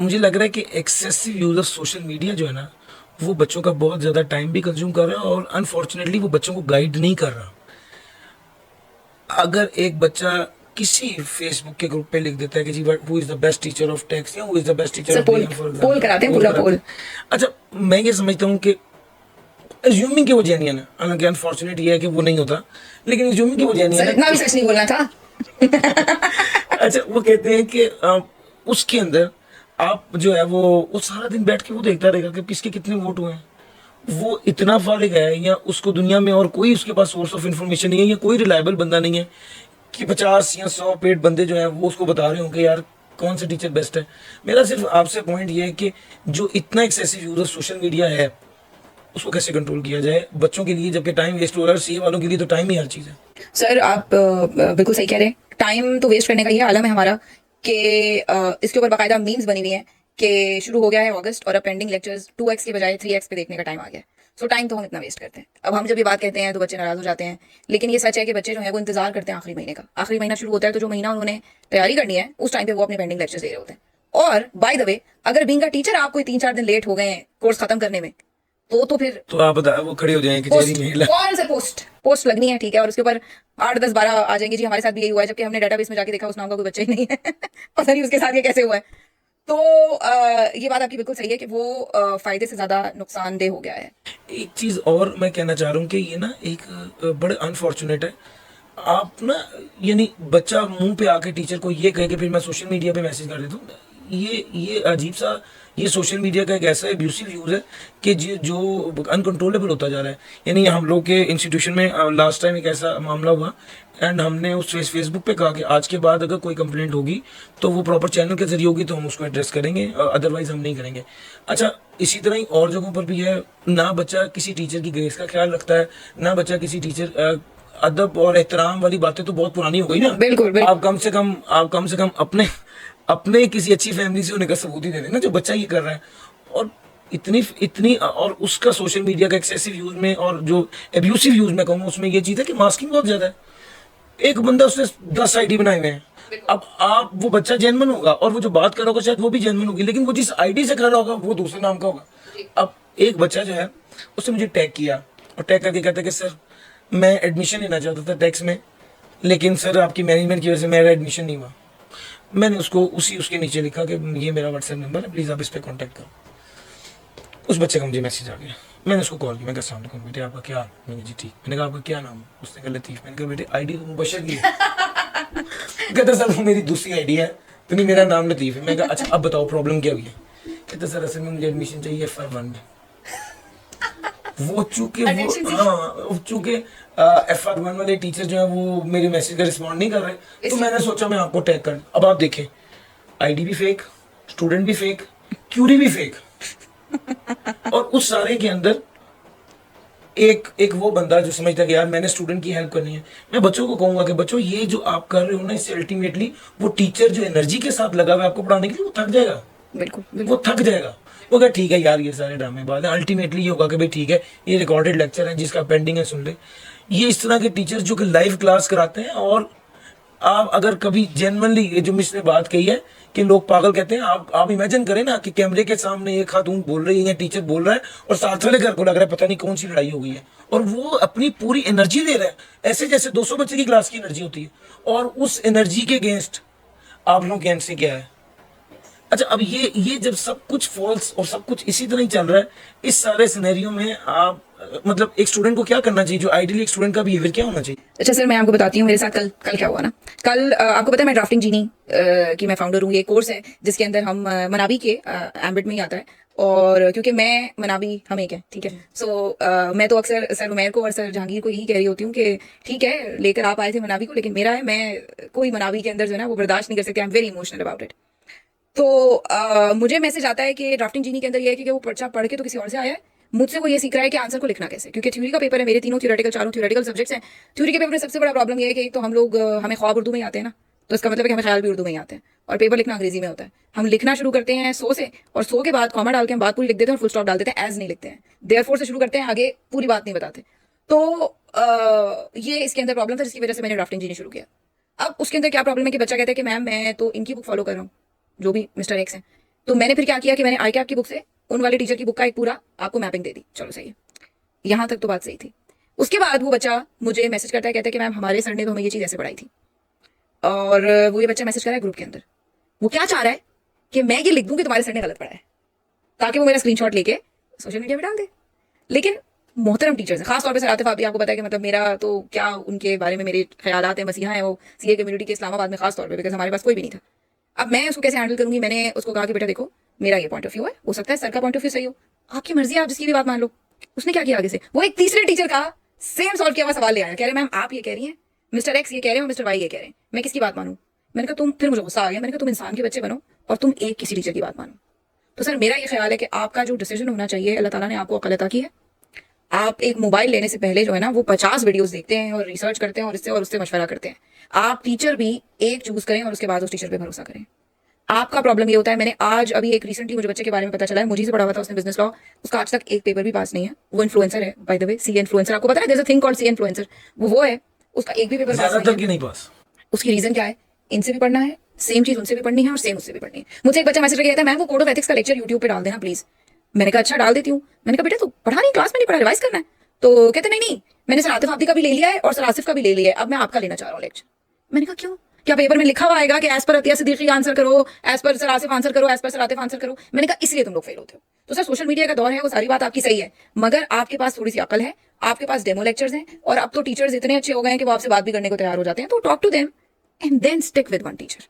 मुझे लग रहा है कि excessive use of social media जो है ना, वो बच्चों का बहुत ज़्यादा टाइम भी कंज्यूम कर रहा है और अनफॉर्चुनेटली वो बच्चों को गाइड नहीं कर रहा। अगर एक बच्चा किसी फेसबुक के ग्रुप पे लिख देता है कि जी who is the best teacher of text या who is the best teacher sir of poll BM for poll example, कराते हैं, पोल पूरा कराते पोल। हैं। अच्छा, मैं ये समझता हूँ कि एज्यूमिंग कि वो जेन्युइन है, हालांकि अनफॉर्चुनेट ये है कि वो नहीं होता, लेकिन एज्यूमिंग कि वो जेन्युइन सर है इतना भी कि सच नहीं बोलना था। अच्छा, वो कहते हैं कि उसके अंदर आप जो है वो सारा दिन बैठ के वो देखता रहेगा कि किसके कितने वोट हुए हैं। वो इतना फारिग है या उसको दुनिया में और कोई उसके पास सोर्स ऑफ इंफॉर्मेशन नहीं है या कोई रिलायबल बंदा नहीं है कि 50 या 100 पेड बंदे जो हैं वो उसको बता रहे हों कि यार कौन सा टीचर बेस्ट है। मेरा सिर्फ आपसे पॉइंट ये है कि जो इतना excessive use of social media है उसको कैसे कंट्रोल किया जाए बच्चों के लिए, जबकि टाइम वेस्ट हो रहा है। सीए वालों के लिए तो टाइम ही हर चीज़ है। सर आप बिल्कुल सही कह रहे हैं, टाइम तो वेस्ट करने का ये आलम है हमारा कि इसके ऊपर बाकायदा मीम्स बनी हुई हैं कि शुरू हो गया है अगस्त और अब पेंडिंग लेक्चर्स 2x के बजाय 3x पे देखने का टाइम आ गया है। सो टाइम तो हम इतना वेस्ट करते हैं। अब हम जब ये बात कहते हैं तो बच्चे नाराज हो जाते हैं, लेकिन ये सच है कि बच्चे जो है वो इंतजार करते हैं आखिरी महीने का। आखिरी महीना शुरू होता है तो जो महीना उन्होंने तैयारी करनी है उस टाइम पे वो अपने पेंडिंग लेक्चर्स दे रहे होते हैं। और बाय द वे, अगर बीइंग अ टीचर आप कोई 3-4 दिन लेट हो गए हैं कोर्स खत्म करने में, तो फिर तो आप बता, वो खड़े हो जाएंगे कचहरी पोस्ट, में। कौन से पोस्ट पोस्ट लगनी है, ठीक है, और उसके ऊपर 8-10-12 आ जाएंगे जी हमारे साथ भी यही हुआ है, जबकि हमने डेटाबेस में जाके देखा उस नाम का कोई बच्चा ही नहीं है। पता नहीं उसके साथ ये कैसे हुआ है। तो ये बात आपकी बिल्कुल सही है कि वो फायदे से ज्यादा नुकसानदेह हो गया है। एक चीज और मैं कहना चाह रहा हूँ कि ये ना एक बड़े अनफॉर्चुनेट है। आप ना, यानी बच्चा मुंह पे आके टीचर को ये कहे कि फिर मैं सोशल मीडिया पे मैसेज कर देता हूँ, ये अजीब सा, ये सोशल मीडिया का एक ऐसा एब्यूसिव यूज है कि जो अनकंट्रोलेबल होता जा रहा है। यानी हम लोग के इंस्टीट्यूशन में लास्ट टाइम एक ऐसा मामला हुआ एंड हमने उस फेसबुक पे कहा कि आज के बाद अगर कोई कंप्लेंट होगी तो वो प्रॉपर चैनल के जरिए होगी तो हम उसको एड्रेस करेंगे, अदरवाइज हम नहीं करेंगे। अच्छा, इसी तरह ही और जगहों पर भी है ना, बच्चा किसी टीचर की ग्रेस का ख्याल रखता है ना, बच्चा किसी टीचर अदब और एहतराम वाली बातें तो बहुत पुरानी हो गई ना। बिल्कुल बिल्कुल। आप कम से कम अपने अपने किसी अच्छी फैमिली से होने का सबूत ही दे देना जो बच्चा ये कर रहा है। और इतनी इतनी और उसका सोशल मीडिया का एक्सेसिव यूज में और जो एब्यूसिव यूज में कहूँगा उसमें ये चीज़ है कि मास्किंग बहुत ज़्यादा है। एक बंदा उसने 10 आईडी बनाए हुए हैं। अब आप, वो बच्चा जेन्युइन होगा और वो जो बात कर रहा होगा शायद वो भी जेन्युइन होगी, लेकिन वो जिस आईडी से कर रहा होगा वो दूसरे नाम का होगा। अब एक बच्चा जो है उसने मुझे टैग किया और टैग करके कहता है कि सर मैं एडमिशन लेना चाहता था टैक्स में, लेकिन सर आपकी मैनेजमेंट की वजह से मेरा एडमिशन नहीं हुआ। मैंने उसको उसके नीचे लिखा कि ये मेरा व्हाट्सएप नंबर है, प्लीज़ आप इस पर कॉन्टैक्ट करो। उस बच्चे का मुझे मैसेज आ गया। मैंने उसको कॉल किया, मैं कहा अस्सलाम वालेकुम बेटे, आपका क्या हाल? मैंने जी ठीक। मैंने कहा आपका क्या नाम है? उसने कहा लतीफ़। मैंने कहा बेटे आईडी तो मुबशर की है। कहता सर वो मेरी दूसरी आईडी है तो नहीं, मेरा नाम लतीफ़ है। मैं कहा अच्छा अब बताओ प्रॉब्लम क्या हुई है? कहता सर असल में मुझे एडमिशन चाहिए FR1 में। वो चूंकि FR1 वाले टीचर जो है वो मेरे मैसेज का रिस्पॉन्ड नहीं कर रहे, तो मैंने सोचा मैं आपको टैग कर। अब आप देखें, आईडी भी फेक, स्टूडेंट भी फेक, क्यूरी भी फेक, और उस सारे के अंदर एक एक वो बंदा जो समझता है कि यार मैंने स्टूडेंट की हेल्प करनी है। मैं बच्चों को कहूंगा कि बच्चों ये जो आप कर रहे हो ना, इससे अल्टीमेटली वो टीचर जो एनर्जी के साथ लगा हुआ है आपको पढ़ाने के लिए वो थक जाएगा। बिल्कुल वो बिल्कुल। थक जाएगा। वो कहे ठीक है यार ये सारे ड्रामे बाद है, अल्टीमेटली ये होगा कि भाई ठीक है ये रिकॉर्डेड लेक्चर है जिसका पेंडिंग है सुन ले। ये इस तरह के टीचर जो कि लाइव क्लास कराते हैं, और आप अगर कभी जेनवनली, ये जो मिस ने बात कही है कि लोग पागल कहते हैं, आप इमेजिन करें ना कि कैमरे के सामने एक खातून बोल रही है या टीचर बोल रहा है और साथ वाले घर को लग रहा है पता नहीं कौन सी लड़ाई हो गई है, और वो अपनी पूरी एनर्जी दे रहा है ऐसे जैसे 200 बच्चे की क्लास की एनर्जी होती है, और उस एनर्जी के अगेंस्ट आप लोग के से क्या है। अच्छा, अब ये जब सब कुछ फॉल्स और सब कुछ इसी तरह ही चल रहा है, इस सारे सिनेरियो में आप मतलब एक स्टूडेंट को क्या करना चाहिए, जो आइडियली एक स्टूडेंट का बिहेवियर क्या होना चाहिए? अच्छा सर मैं आपको बताती हूँ मेरे साथ कल कल क्या हुआ ना। कल आपको पता है मैं ड्राफ्टिंग जीनी की मैं फाउंडर हूँ। ये कोर्स है जिसके अंदर हम मनावी के एम्बिट में ही आता है, और क्योंकि मैं मनावी हम एक है, ठीक है। सो मैं तो अक्सर सर उमैर को और सर जहांगीर को यही कह रही होती हूँ कि ठीक है लेकर आप आए थे मनावी को, लेकिन मेरा है, मैं कोई मनावी के अंदर जो है ना वो बर्दाश्त नहीं कर सकती। I am very emotional about it. तो मुझे मैसेज आता है कि ड्राफ्टिंग जीनी के अंदर ये है कि वो पर्चा पढ़ के तो किसी और से आया है, मुझसे वो ये सीख रहा है कि आंसर को लिखना कैसे, क्योंकि थ्योरी का पेपर है, मेरे तीनों थ्योरेटिकल, चारों थ्योरेटिकल सब्जेक्ट्स हैं। थ्योरी के पेपर में सबसे बड़ा प्रॉब्लम ये है कि तो हम लोग हमें ख्वाब उर्दू में ही आते हैं ना, तो इसका मतलब है कि हमें ख्याल भी उर्दू में ही आते हैं, और पेपर लिखना अंग्रेजी में होता है। हम लिखना शुरू करते हैं सो से, और सो के बाद कॉमा डाल के हम बात पूरी लिख देते हैं और फुल स्टॉप डाल देते हैं, एज नहीं लिखते हैं, देयरफॉर से शुरू करते हैं, आगे पूरी बात नहीं बताते। तो ये इसके अंदर प्रॉब्लम था जिसकी वजह से मैंने ड्राफ्टिंग जीनी शुरू किया। अब उसके अंदर क्या प्रॉब्लम है कि बच्चा कहता है कि मैम मैं तो इनकी बुक फॉलो कर रहा हूँ, जो भी मिस्टर एक्स है, तो मैंने फिर क्या किया कि मैंने आई कैप की बुक से उन वाले टीचर की बुक का एक पूरा आपको मैपिंग दे दी। चलो सही है, यहाँ तक तो बात सही थी। उसके बाद वो बच्चा मुझे मैसेज करता है, कहता है कि मैम हमारे सर ने तो हमें ये चीज़ ऐसे पढ़ाई थी। और वो ये बच्चा मैसेज कर रहा है ग्रुप के अंदर, वो क्या चाह रहा है कि मैं ये लिख दूं कि तुम्हारे सर ने गलत पढ़ा है, ताकि वो मेरा स्क्रीनशॉट लेके सोशल मीडिया में डाल दे। लेकिन मोहतरम टीचर्स हैं, खासतौर पर सर आतिफ, आप भी आपको पता है कि मतलब मेरा तो क्या उनके बारे में मेरे ख्यालात हैं, मसीहा हैं वो सीए कम्युनिटी के इस्लामाबाद में खासतौर पर, बिकॉज हमारे पास कोई भी नहीं था। अब मैं उसको कैसे हैंडल करूंगी? मैंने उसको कहा कि बेटा देखो, मेरा ये पॉइंट ऑफ व्यू है, हो सकता है सर का पॉइंट ऑफ व्यू सही हो, आपकी मर्जी है, आप जिसकी भी बात मान लो। उसने क्या किया आगे से, वो एक तीसरे टीचर का सेम सॉल्व किया हुआ सवाल ले आया, कह रहे मैम आप ये कह रही हैं, मिस्टर एक्स ये कह रहे हैं और मिस्टर वाई ये कह रहे हैं, मैं किसकी बात मानूं? मैंने कहा तुम, फिर मुझे गुस्सा आ गया, मैंने कहा तुम इंसान के बच्चे बनो और तुम एक किसी टीचर की बात मानो। तो सर मेरा ये ख्याल है कि आपका जो डिसीजन होना चाहिए, अल्लाह ताला ने आपको अक्ल अता की है, आप एक मोबाइल लेने से पहले जो है ना वो 50 वीडियोस देखते हैं और रिसर्च करते हैं और उससे मशवरा करते हैं। आप टीचर भी एक चूज करें और उसके बाद उस टीचर पे भरोसा करें। आपका प्रॉब्लम ये होता है, मैंने आज अभी एक रिसेंटली मुझे बच्चे के बारे में पता चला है, मुझे से पढ़ा हुआ था उसने बिजनेस लॉ, उसका आज तक एक पेपर भी पास नहीं है। वो इन्फ्लुएंसर है by the way, C influencer, आपको पता है there is a thing called C influencer, वो है, उसका एक भी पेपर पास नहीं ज्यादातर है। की नहीं पास। उसकी रीजन क्या है? इनसे भी पढ़ना है, सेम चीज उनसे भी पढ़नी है और सेम उससे भी पढ़नी है। मुझे एक बच्चा मैसेज करके कहता है मैम वो कोड ऑफ एथिक्स का लेक्चर यूट्यूब पे डाल देना प्लीज। मैंने कहा अच्छा डाल देती हूँ। मैंने कहा बेटा तू पढ़ा नहीं, क्लास में नहीं पढ़ा, रिवाइज करना है। तो कहते नहीं नहीं, मैंने सर आतिफ आब्दी का भी ले लिया है और सर आसिफ का भी ले लिया है, अब मैं आपका लेना चाह रहा हूँ लेक्चर। मैंने कहा क्यों? क्या पेपर में लिखा हुआ आएगा कि as per Atiya Siddiqui answer करो, as per sir Asif answer करो, as per sir Atif answer करो? मैंने कहा इसलिए तुम लोग फेल होते हो। तो सर सोशल मीडिया का दौर है, वो सारी बात आपकी सही है, मगर आपके पास थोड़ी सी अकल है, आपके पास डेमो लेक्चर्स हैं, और अब तो टीचर्स इतने अच्छे हो गए हैं कि वो आपसे बात भी करने को तैयार हो जाते हैं। तो talk to them and then stick with one teacher.